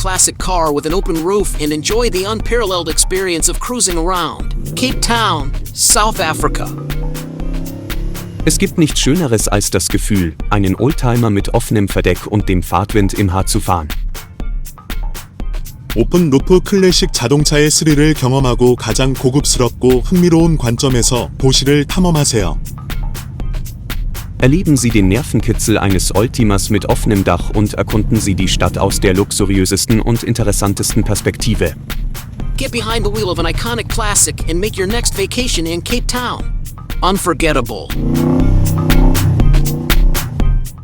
classic car with an open roof and enjoy the unparalleled experience of cruising around Cape Town, South Africa. Es gibt nichts Schöneres als das Gefühl, einen Oldtimer mit offenem Verdeck und dem Fahrtwind im Haar zu fahren. 오픈 루프 클래식 자동차의 스릴을 경험하고 가장 고급스럽고 흥미로운 관점에서 도시를 탐험하세요. Erleben Sie den Nervenkitzel eines Oldtimers mit offenem Dach und erkunden Sie die Stadt aus der luxuriösesten und interessantesten Perspektive. Get behind the wheel of an iconic classic and make your next vacation in Cape Town unforgettable.